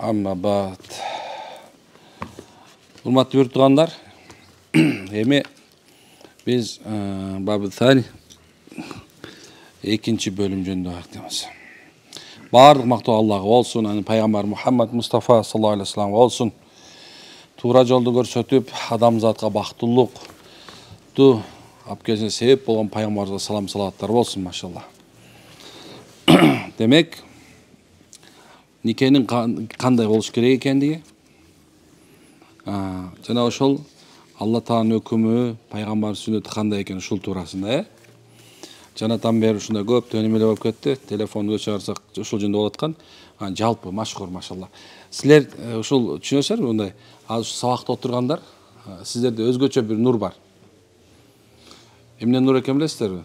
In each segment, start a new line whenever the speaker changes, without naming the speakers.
Amma ba'd. Hurmatly yurttuğanlar, эми biz Babı Thani ikinci bölüm жөнүндө айтабыз. Бардык мактоо Аллага болсун, анын пайгамбар Мухаммад Мустафа саллаллаху алейхи вассалам болсун. Туура жолду көрсөтүп, адамзатка бактылыкту алып келишине себеп болгон пайгамбарыбызга салам салаваттар болсун, машалла. Демек, никенин кандай болуш керек экендиги, жана ошол Алла Тааланын өкүмү, пайгамбар сүннөтү кандай экен ушул туурасында, Жанатан бери ушундай көптөн эмелер болуп кетти. Телефонду чыгарсак ушул жөнүндө болуп аткан. Жалпы машгур, машалла. Силер ушул түшүнөсүзбү, мындай азыр сабакта отургандар, сиздерде өзгөчө бир нур бар. Эмне нур экен билесиздерби?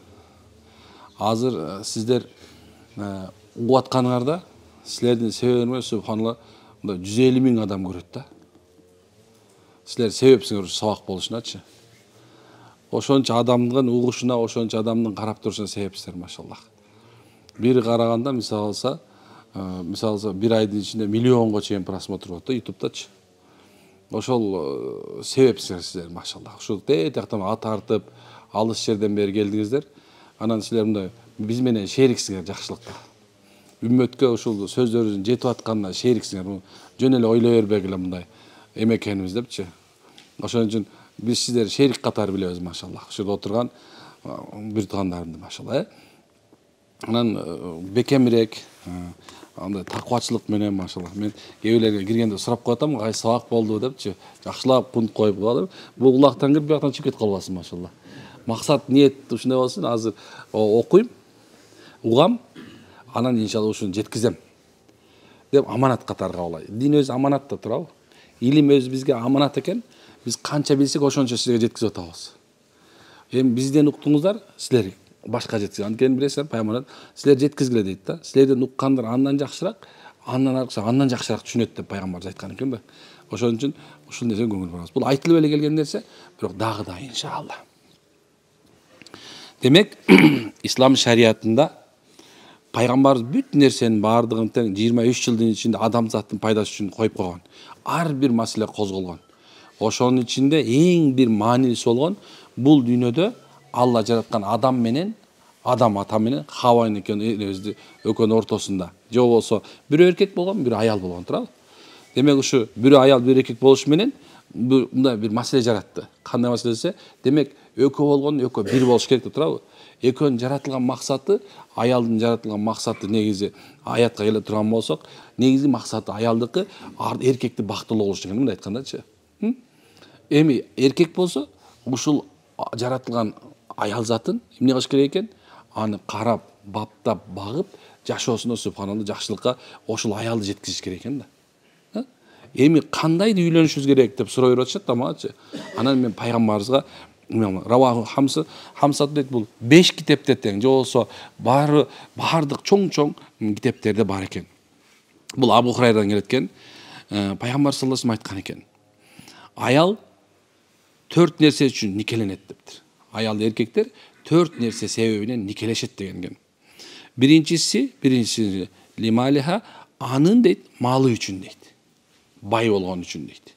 Азыр сиздер угуп атканыңарда силердин себебиңер субханалла 150 000 адам көрөт да. Силер себепсиңер сабак болушуначы. Ошончо адамдын угушуна, ошончо адамдын карап турушуна себепсиздер, машаллах. Бири караганда мисалы алса бир айдын ичинде миллионго чейин просмотр болот да YouTube'дачы. Ошол себепсиздер сиздер, машаллах. Ушул тетактан ат артып, алыс жерден бери келдиңиздер. Анан силер мындай биз менен шериксиңер жакшылыкта. Үммөткө ушул сөздөрүбүздүн жетип атканына шериксиңер. Жөн эле ойлой бербегиле мындай эме экенибиз депчи. Ошон үчүн биз сиздер шерик катары билебиз, машаллах. Ушул отурган бир туугандарымды, машалла. Анан бекемирээк, андай таквачылык менен, машаллах. Мен кээбилерге киргенде сурап коятам, кайсы сабак болду депчи. Жакшылап пункт коюп коелу. Бул улактан кирип, бияктан чыгып кетип калбасын, машаллах. Максат, ниет ушундай болсун. Азыр окуйм, угам, анан иншалла ушуну жеткизем деп аманат катары кабыл алайын. Дин өзү аманатта турабы? Илим өзү бизге аманат экен. Биз канча билсек ошончо силерге жеткизип атабыз. Эми бизден уктуңуздар, силер башка жеткизип. Анткени билесиздер, пайгамбар силер жеткизгиле дейт да. Силерден уккандар андан жакшыраак, андан жакшыраак түшүнөт деп пайгамбар айткан экен да. Ошон үчүн ушул нерсеге көңүл бурабыз. Бул айтылып эле келген нерсе, бирок дагы да иншалла. Демек, ислам шариятында пайгамбарыбыз бүт нерсенин бардыгын тең 23 жылдын ичинде адамзаттын пайдасы үчүн коюп койгон. Ар бир маселе козголгон. Ошонун ичинде эң бир маанилүүсү болгон бул дүйнөдө Алла жараткан адам менен, адам ата менен Хава экөөнүн ортосунда. Же болбосо бир эркек болгон, бир аял болгон, туурабы? Демек ушу бир аял, бир эркек болушу менен мындай бир маселе жаратты. Кандай маселе десе, демек экөө болгон, экөө бир болуш керек, туурабы? Экөөнүн жаратылган максаты, аялдын жаратылган максаты негизи аятка келе турган болсок, негизи максаты аялдыкы эркекти бактылуу болуш деген, мындай айткандачы. Эми эркек болсо, ушул жаратылган аял затын эмне кылыш керек экен? Аны карап, баптап, багып, жашоосуна субханалла жакшылыкка ошол аялды жеткизиш керек экен да. Эми кандай үйлөнүшүбүз керек деп сурай беришет да магачы. Анан мен пайгамбарыбызга Раваху Хамсат дейт, бул 5 китепте тең, же болсо бардык чоң-чоң китептерде бар экен. Бул Абу Хурайрадан келет экен. Пайгамбар саллаллаху алейхи айткан экен. Аял 4 нерсе үчүн никеленет дептир. Аял эркектер 4 нерсе себебинен никелешет деген экен. Биринчиси лималиха, анын дейт, малы үчүн дейт. Бай болгон үчүн дейт.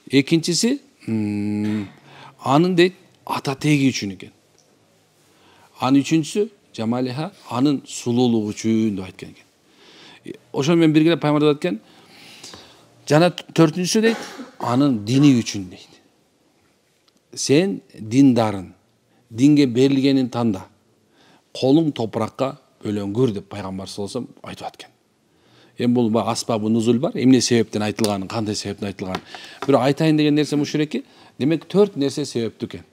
Экинчиси анын дейт, ата теги үчүн экен. Анын үчүнчүсү жамалиха, анын сулуулугу үчүн деп айткан экен. Ошон менен бирге пайгамбар айткан, жана 4-үнчүсү дейт, анын дини үчүн дейт. Сен диндарын, динге берилгенин танда, колуң топуракка бөлөңгүр деп пайгамбар саллаллаху алейхи вассалам айтып аткан. Эми бул асбабы нузул бар, эмне себептен айтылганын, кандай себептен айтылганын. Бирок айтайын деген нерсе мушуреки, демек 4 нерсе себептүү экен.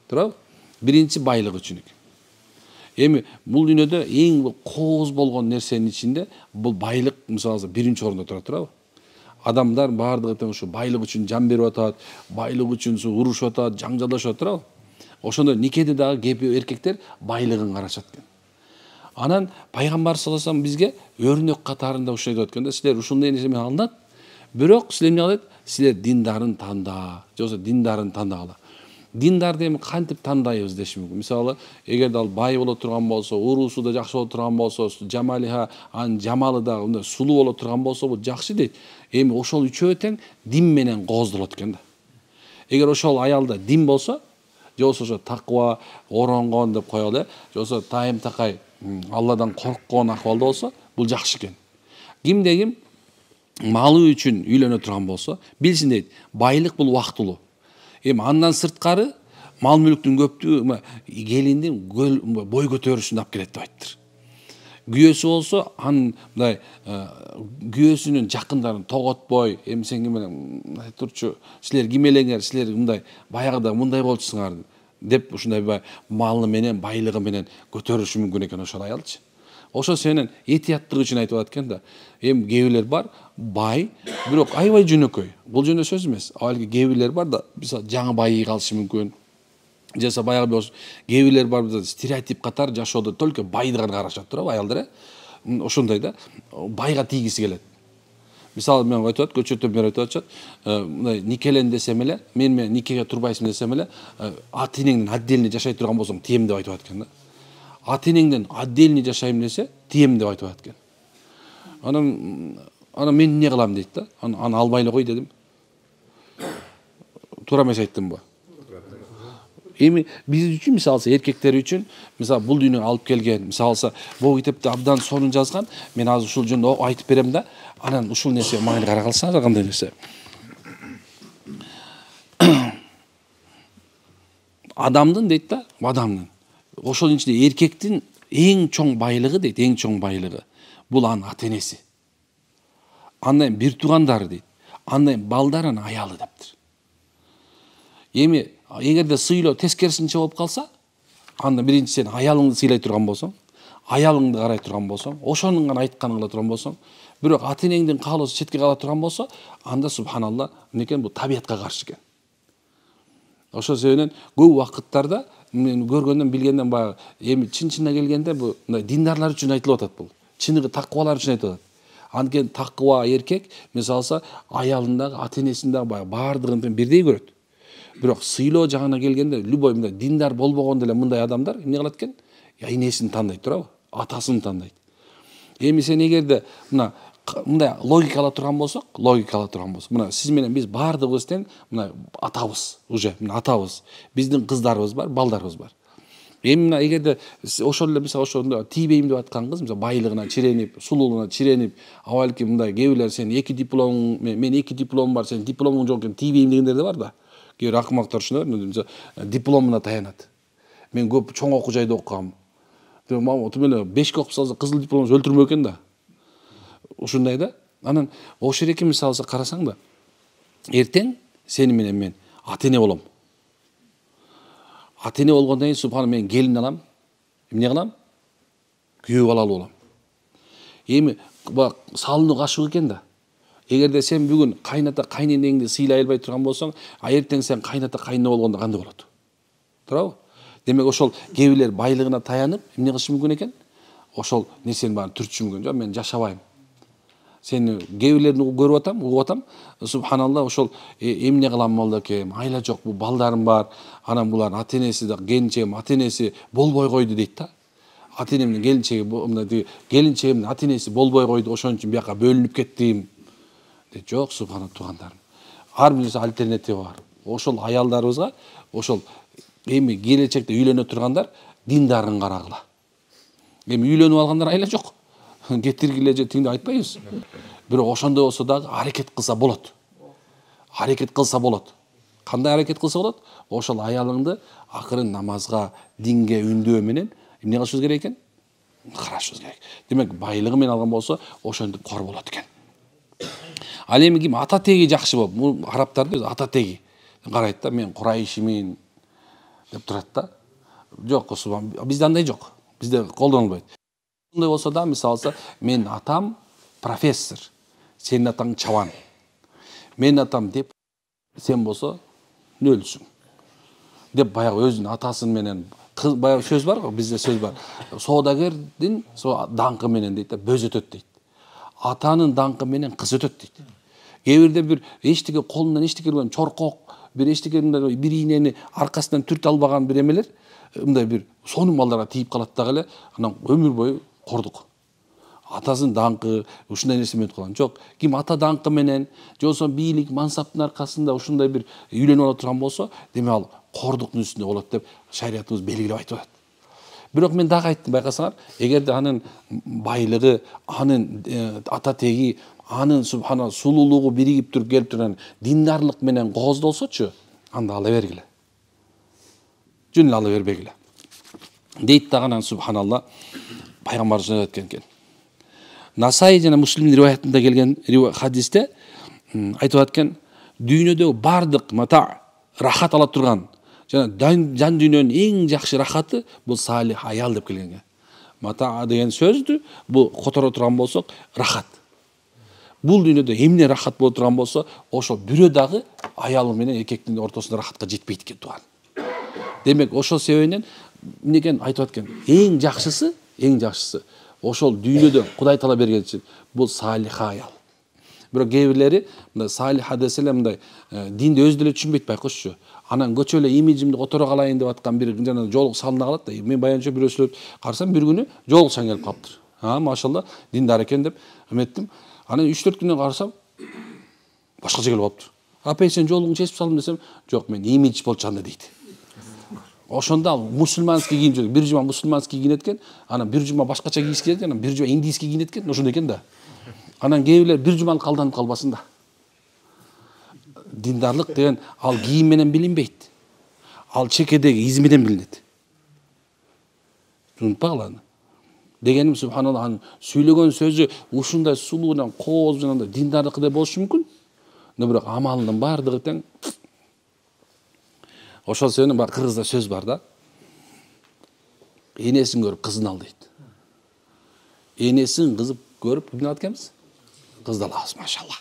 Туурабы? Биринчи байлык үчүн экен. Эми бул дүйнөдө эң кооз болгон нерсенин ичинде бул байлык, мисалы, биринчи орунда турат, туурабы? Адамдар бардыгы тең ушу байлык үчүн жан берип атат, байлык үчүн урушуп атат, жаңжалдашып атат, туурабы? Ошондо никеде дагы кепи эркектер байлыгын карашат экен. Анан пайгамбар саллаллаху алейхи вассалам бизге өрнөк катарында ушул айтып атканда, силер ушундай нерсе менен алынат, бирок силер эмне кылат? Силер диндарын танда, же болбосо диндарын тандагыла. Диндарды эми кантип тандайбыз дешим мүмкүн. Мисалы, эгерде ал бай боло турган болсо, уруусу да жакшы боло турган болсо, жамалиха, анын жамалы да мындай сулуу боло турган болсо, бул жакшы дейт. Эми ошол үчөө тең дин менен кооздолот экен да. Эгер ошол аялда дин болсо, же болбосо ошо таква, оронгон деп коелу, же болбосо тайым такай Алладан корккон акыбалда болсо, бул жакшы экен. Кимде ким малы үчүн үйлөнө турган болсо, билсин дейт, байлык бул убактылуу. Эми андан сырткары мал мүлктүн көптүгү келиндин бой көтөрүшүн алып келет деп айттыр. Күйөөсү болсо, анын мындай күйөөсүнүн жакындарын тоготпой, эми сен ким менен айтурчу, силер ким элеңер, силер мындай баягыда мындай болчусуңар деп ушундай малы менен, байлыгы менен көтөрүшү мүмкүн экен ошол аялчы. Ошо сенин этияттыгы үчүн айтып атат экен да. Эми кээ бирлер бар, бай, бирок аябай жөнөкөй. Бул жөнө сөз эмес. Алки кээ бирлер бар да, мисалы жаңы байый калышы мүмкүн. Жаса баягы кээ бирлер бар, стереотип катар жашоодо только байды гана карашат туурабы аялдар, ошондой да, байга тийгиси келет. Мисалы мен айтып атат, көчөтөн бери айтып атышат, мындай никелен десем эле, мен менен никеге турбайсың десем эле, ата энеңден отдельно жашай турган болсоң, тием деп айтып атат экен да. Ата энеңден отдельно жашайм десе, тием деп айтып атат экен. Анан мен эмне кылам дейт да. Аны албай эле кой дедим. Туура эмес айттымбы? Эми биз үчүн, мисалы, эркектер үчүн, мисалы, бул дүйнөгө алып келген, мисалы, бул китепти абдан сонун жазган, мен азыр ушул жөнүндө айтып берем да, анан ушул нерсе мага кара калсаңыз кандай нерсе. Адамдын дейт да, адамдын. Ошол ичинде эркектин эң чоң байлыгы дейт, эң чоң байлыгы. Бул анын ата энеси. Андан бир туугандары дейт. Андан балдарын аялы дептир. Эми эгерде сыйлоо тескерисинче болуп калса, анда биринчи сен аялыңды сыйлай турган болсоң, аялыңды карай турган болсоң, ошонун гана айтканын кыла турган болсоң, бирок ата энеңдин каалоосу четке кала турган болсо, анда субханалла, эмнекен бул табиятка каршы экен. Ошол себептен көп убакыттарда мен көргөндөн билгенден баягы эми чын-чынына келгенде бул диндарлар үчүн айтылып атат бул. Чыныгы таквалар үчүн айтылып атат. Анткени таква эркек, мисалы, аялындагы, ата энесиндагы баардыгын бирдей көрөт. Бирок сыйлоо жагына келгенде любой мындай диндар болбогон деле мындай адамдар эмне кылат экен? Энесин тандайт туурабы? Атасын тандайт. Эми сен эгерде мындай логикала турган болсок, мына сиз менен биз баардыгыбыз тең, мына атабыз, уже мына атабыз. Биздин кыздарыбыз бар, балдарыбыз бар. Эми мына эгерде ошол эле мисалы ошондо тийбейм деп аткан кыз, мисалы байлыгына чиренип, сулуулугуна чиренип, абалки мындай кээ бирлер сен 2 дипломуң, мен 2 дипломум бар, сен дипломуң жок экен, тийбейм дегендер да бар да. Кээ бир акымактар ушундай, мисалы дипломуна таянат. Мен көп чоң окуу жайда окугам. Мама, тумеле 5 окуп салса кызыл дипломун өлтүрмөк экен да. Ушундай да. Анан ошол эки мисалы карасаң да, эртең сени менен мен ата эне болом. Ата эне болгондон кийин субхан мен келин алам. Эмне кылам? Күйөө балалуу болом. Эми салынуу кашык экен да. Эгерде сен бүгүн кайната кайненеңди сыйлай албай турган болсоң, эртең сен кайната кайнына болгондо кандай болот? Туурабы? Демек ошол кээ бирлер байлыгына таянып, эмне кылышы мүмкүн экен? Ошол нерсени баарын түртүшү мүмкүн. Жок, мен жашабайм. Сени кээ бирлерин көрүп атам, угуп атам. Субханалла, ошол эмне кылам балдакем, айла жок, бул балдарым бар. Анан булардын ата энеси да, келинчегим ата энеси болбой койду дейт да. Ата энемдин келинчегимдин ата энеси болбой койду, ошон үчүн бияка бөлүнүп кеттим. Жок, субханалла, туугандарым. Ар биринин альтернатива бар. Ошол аялдарыбызга, ошол эми келечекте үйлөнө тургандар диндарын карагыла. Эми үйлөнүп алгандар айла жок. Кетиргиле же тиңди айтпайбыз. Бирок ошондой болсо дагы аракет кылса болот. Аракет кылса болот. Кандай аракет кылса болот? Ошол аялыңды акырын намазга, динге үндөө менен эмне кылышыбыз керек экен? Карашыбыз керек. Демек, байлыгы менен алган болсо, ошентип кор болот экен. Ал эми ким ата теги жакшы болуп, бул арабтарды ата теги карайт да, мен Курайшимин деп турат да. Жок, бизде андай жок. Бизде колдонулбайт. Ошондой болсо да, мисалы, мен атам профессор, сенин атаң чабан. Мен атам деп, сен болсо нөлсүң. Деп баягы өзүнүн атасын менен, баягы сөз бар го, бизде сөз бар. Соодагердин даңкы менен дейт да, бөз өтөт дейт. Атанын даңкы менен кыз өтөт дейт. Кээ бирде бир эчтеке колунан эчтеке келген чоркок бир эчтекенде бир ийнени аркасынан түртө албаган бир эмелер мындай бир сонун балдарга тийип калат дагы эле анан өмүр бою кордук. Атасынын даңкы ушундай нерсе менен калган жок. Ким ата даңкы менен же болбосо бийлик мансаптын аркасында ушундай бир үйлөнүп ала турган болсо, демек ал кордуктун үстүндө болот деп шариятыбыз белгилеп айтып атат. Бирок мен дагы айттым, байкасаңар, эгерде анын байлыгы, анын ата теги, анын субхана сулуулугу биригип туруп келип турган диндарлык менен кооздолсочу, анда ала бергиле. Жөн эле ала бербегиле. Дейт дагы анан субханалла пайгамбарыбыз айтқан экен. Насаи жана Муслимдин риваятында келген хадисте айтып аткан, дүйнөдөгү бардык мата рахат ала турган жана жан дүйнөнүн эң жакшы рахаты бул салих аял деп келген. Мата деген сөздү бул которо турган болсок рахат. Бул дүйнөдө эмне рахат боло турган болсо, ошо бирөө дагы аялы менен эркектин ортосунда рахатка жетпейт экен туган. Демек ошол себебинен некен айтып аткан, эң жакшысы ошол дүйнөдө Кудай таала берген үчүн бул салиха аял. Бирок кээ бирлери мындай салиха десе эле мындай динди өзү деле түшүнбөйт байкошчу. Анан көчө эле имиджимди которо калайын деп аткан бир жана жолук салына калат да. Мен баянча бирөөсүлөр карасам бир күнү жолук чаң келип калыптыр. Машалла диндар экен деп эметтим. Анан 3-4 күндөн карасам башкача келип калыптыр. Апай сен жолугуңду чечип салдым десем, жок мен имидж болчу анда дейт. Ошондо мусулманский кийим жүрөт. Бир жума мусулманский кийинет экен, анан бир жума башкача кийиш керек, анан бир жума индийский кийинет экен, ошондой экен да. Анан кээ бирлер бир жуманы калданып калбасын да. Диндарлык деген ал кийим менен билинбейт. Ал чекедеги из менен билинет. Тунутпагыла. Дегеним субханалла анын сүйлөгөн сөзү ушундай сулуу менен кооз менен диндарлык деп болушу мүмкүн. Бирок амалынын бардыгы тең. Ошол себептен бар кыргызда сөз бар да. Энесин көрүп кызын ал дейт. Энесин кызып көрүп эмне кылат экенбиз? Кызды алабыз, машалла.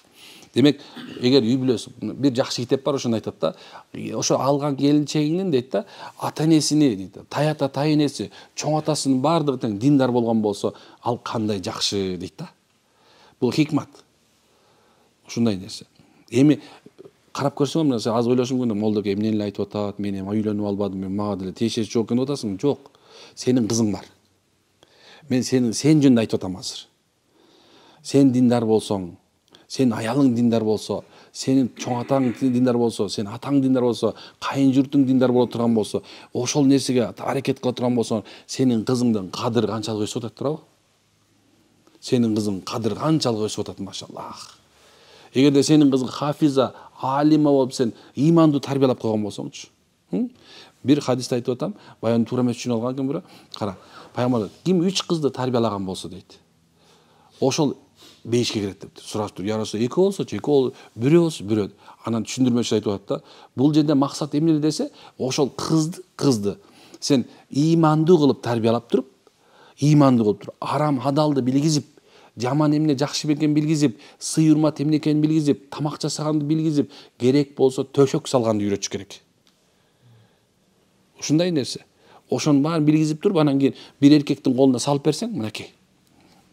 Демек, эгер үй бүлөсү бир жакшы китеп бар, ошону айтат да. Ошо алган келинчегиңдин дейт да, ата энесини дейт, таята тай энеси, чоң атасынын бардыгы тең диндар болгон болсо, ал кандай жакшы дейт да. Бул хикмат. Ушундай нерсе. Эми карап көрсөң, мен аз ойлошум күнү молдоке эмне эле айтып атат, мен эми үйлөнүп албадым, мен мага деле тиешеси жок экен деп атасың. Жок. Сенин кызың бар. Мен сен жөнүндө айтып атам азыр. Сен диндар болсоң, сен аялың диндар болсо, сенин чоң атаң диндар болсо, сен атаң диндар болсо, кайын журтуң диндар боло турган болсо, ошол нерсеге аракет кыла турган болсоң, сенин кызыңдын кадыры канчалык өсүп атат туурабы? Сенин кызың кадыры канчалык өсүп атат, машаллах. Эгерде сенин кызың хафиза, алима болуп сен иманды тарбиялап койгон болсоңчу. Бир хадисте айтып атам, баян туура эмес түшүнүп алган экен бирөө. Кара, пайгамбар ким 3 кызды тарбиялаган болсо дейт. Ошол 5ке кирет деп сураштыр. Яраса 2 болсочу, 2 болсо, 1 болсо, 1. Анан түшүндүрмөчү айтып атат да. Бул жерде максат эмне десе, ошол кызды сен иманды кылып тарбиялап туруп, арам адалды билгизип, жаман эмне жакшы экенин билгизип, сый урмат эмне экенин билгизип, тамак жасаганды билгизип, керек болсо төшөк салганды үйрөтүш керек. Ушундай нерсе. Ошонун баарын билгизип туруп, анан кийин бир эркектин колуна салып берсең, мынакей.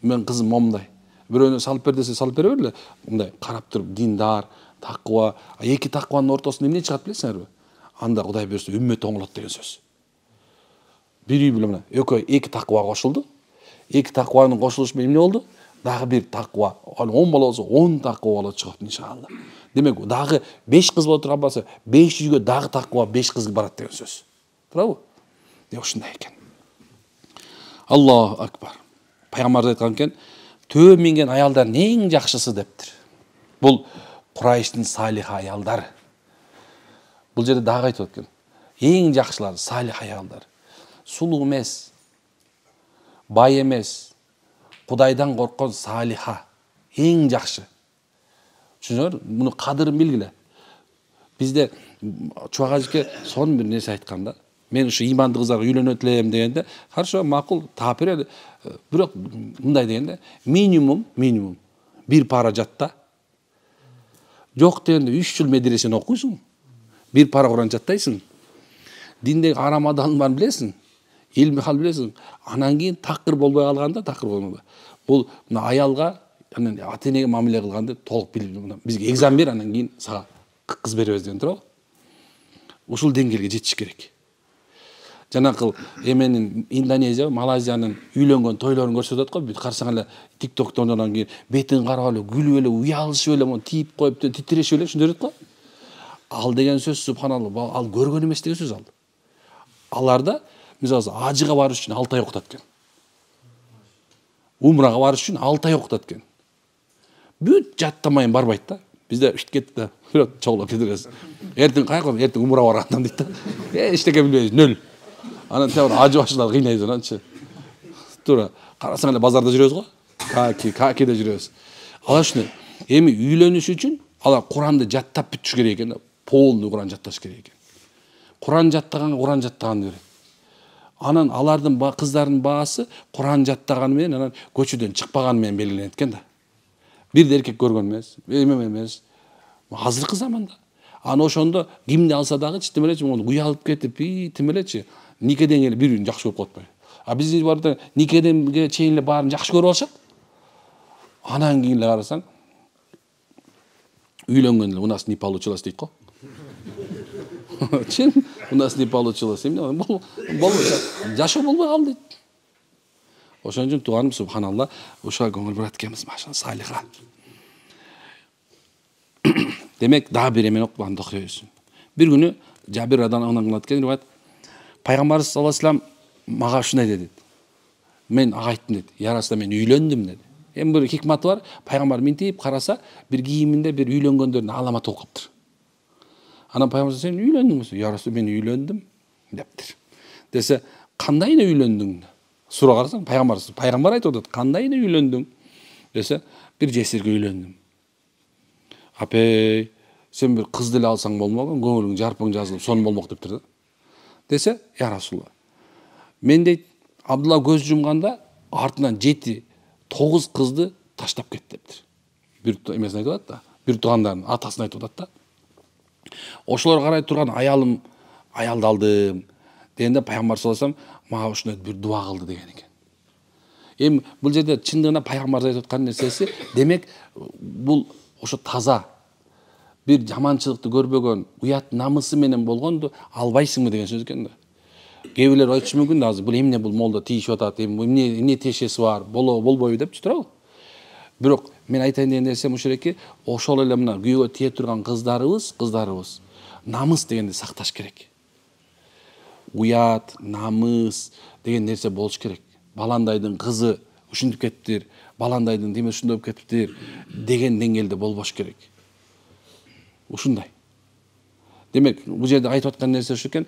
Мен кызым момундай. Бирөөнө салып бер десе салып бере берле. Мындай карап туруп, диндар, таква, эки такванын ортосунда эмне чыгат билесиңерби? Анда Кудай берсе үммөт оңолот деген сөз. Бир үй бүлө мына экөө 2 таква кошулду. 2 такванын кошулушу менен эмне болду? Дагы бир таква, 10 бала болсо 10 таква болот чыгат иншалла. Демек, дагы 5 кыз боло турган болсо, 5 үйгө дагы таква 5 кыз барат деген сөз. Туурабы? Ушундай экен. Аллаху акбар. Пайгамбар айткан экен, төө минген аялдардын эң жакшысы дептир. Бул Курайштын салих аялдары. Бул жерде дагы айтып аткан. Эң жакшылар салих аялдар. Сулуу эмес, бай эмес, Кудайдан корккон салиха. Эң жакшы. Түшүнөңөр, муну кадырын билгиле. Бизде Чубак ажыке сонун бир нерсе айткан да. Мен ушу иманды кыздарга үйлөнөт элем дегенде, хорошо, макул, таап берели. Бирок мындай дегенде, минимум бир пара жатта. Жок дегенде 3 жыл медресени окуйсуң. Бир пара Куран жаттайсың. Диндеги арам адалын баарын билесиң. Илми хал билесиң. Анан кийин такыр болбой калганда, бул аялга, анан ата энеге мамиле кылганды толук билип, бизге экзамен бер, анан кийин сага кыз беребиз деген туурабы? ушул деңгээлге жетиш керек. Жанакыл эменин Индонезия, Малайзиянын үйлөнгөн тойлорун көрсөтөт го. Бүт карасаң эле TikTok'тон анан кийин бетин карап эле күлүп эле, уялышып эле, мону тийип коюп, титирешип эле ушинтип жүрөт го. Ал деген сөз субханалла, ал көргөн эмес деген сөз ал. Аларда мисалы ажыга барыш үчүн 6 ай окутат экен. Умрага барыш үчүн 6 ай окутат экен. Бүт жаттамайын барбайт да. Бизде кетти да. Чоглоп кетиребиз. Эртең кайгы, эртең умрага баргандам дейт да. Эчтеке билбейбиз, нөл. Анан тагы ажы башылар кыйнайбыз ананчы. Туура карасаң эле базарда жүрөбүз го. Какиде жүрөбүз. Алар ушуну эми үйлөнүш үчүн алар Куранды жаттап бүтүш керек экен да. Полный Куран жатташ керек экен. Куран жаттаганга Куран жаттаганды берет. Анан алардын кыздардын баасы Куран жаттаганы менен анан көчөдөн чыкпаганы менен белгиленет экен да. Бир да эркек көргөн эмес, эмес. Азыркы заманда. Аны ошондо кимди алса дагы читем элечи, мону уялып кетип, тим элечи, никеден эле бири-бирин жакшы көрүп коет. А биз барда никеденге чейин эле баарын жакшы көрүп алышат. Анан кийин эле карасаң, үйлөнгөн эле у нас не получилось дейт го. Чын, у нас не получилось. Жашоо болбой калды дейт. Ошон үчүн тууганым субханалла, ушуга көңүл бурат экенбиз, машалла, салиха. Демек, дагы бир эмен окуп анда окуйбуз. Бир күнү Жабир радан кылат экен, риваят. Пайгамбарыбыз саллаллаху алейхи вассалам мага ушундай деди. Мен ага айттым деди. Я Расулалла, мен үйлөндүм деди. Эми бир хикматы бар. Пайгамбар минтип караса, бир кийиминде бир үйлөнгөндөрдүн аламаты болуп калыптыр. Анан пайгамбар сен үйлөндүңбү? Я Расулалла, мен үйлөндүм дептир. Десе, кандай эле үйлөндүң? Суроо карасаң, пайгамбар айтып атат, кандай эле үйлөндүң? Десе, бир жесирге үйлөндүм. Апей, сен бир кыз деле алсаң болмогон, көңүлүң жарпың жазылып, сонун болмок дептир да. Десе, я Расулалла, мен дейт, Абдулла көз жумганда артынан 7-9 кызды таштап кетти дептир. Бир эмесин айтып атат да, бир туугандарын атасын айтып атат да. Ошолор карай турган аялды алдым дегенде пайгамбар саллаллаху алейхи вассалам мага ушундай бир дуа кылды деген экен. Эми бул жерде чындыгына пайгамбар айтып аткан нерсеси, демек бул ошо таза бир жаманчылыкты көрбөгөн, уят намысы менен болгонду албайсыңбы деген сөз экен да. Кээ бирлер айтышы мүмкүн да, азыр бул эмне бул молда тийишип атат, эмне тиешеси бар, болбойбу деп туурабы? Бирок мен айтайын деген нерсем ушул эки, ошол эле мына күйөөгө тие турган кыздарыбыз намыс дегенди сакташ керек. Уят, намыс деген нерсе болуш керек. Баландайдын кызы ушинтип кетиптир, баландайдын деме ушундай болуп кетиптир деген деңгээлде болбош керек. Ушундай. Демек, бул жерде айтып аткан нерсе ушу экен.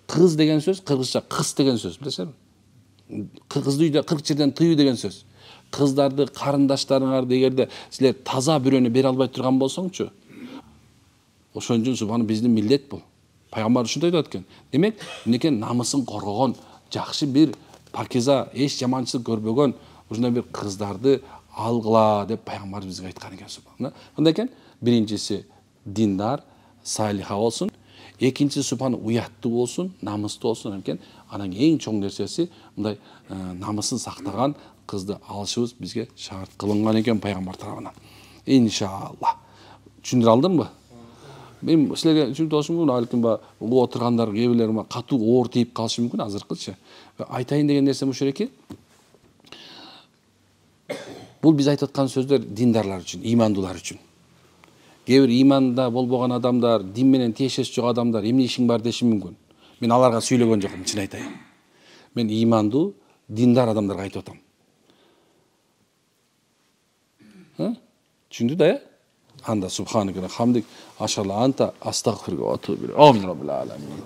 Кыз деген сөз кыргызча кыз деген сөз, билесизби? Кызды үйдө 40 жерден тыюу деген сөз. Кыздарды, карындаштарыңарды эгерде силер таза бирөөнү бере албай турган болсоңчу, ошон үчүн субхана биздин милдет бул. Пайгамбар ушундай айтат экен. Демек, мынекен намысын коргогон, жакшы бир пакиза, эч жаманчылык көрбөгөн ушундай бир кыздарды алгыла деп пайгамбар бизге айткан экен субхана. Кандай экен? Биринчиси диндар, салиха болсун. Экинчиси субхана уяттуу болсун, намыстуу болсун экен. Анан эң чоң нерсеси мындай намысын сактаган кызды алышыбыз бизге шарт кылынган экен пайгамбар тарабынан. Иншалла. Түшүндүрө алдымбы? Мен силерге түшүнүп болушум балким угуп отургандар кээ бирлер катуу оор тийип калышы мүмкүн азыркычы. Айтайын деген нерсем ушул эки. Бул биз айтып аткан сөздөр диндарлар үчүн, имандуулар үчүн. Кээ бир иманда болбогон адамдар, дин менен тиешеси жок адамдар эмне ишиң бар деши мүмкүн. Мен аларга сүйлөгөн жокмун, чын айтайын. Мен имандуу, диндар адамдарга айтып атам. Түшүндү да, Анда субханак ва хамдик, ашалла анта астагфирука ва атубу илейк. Амин раббил аламин.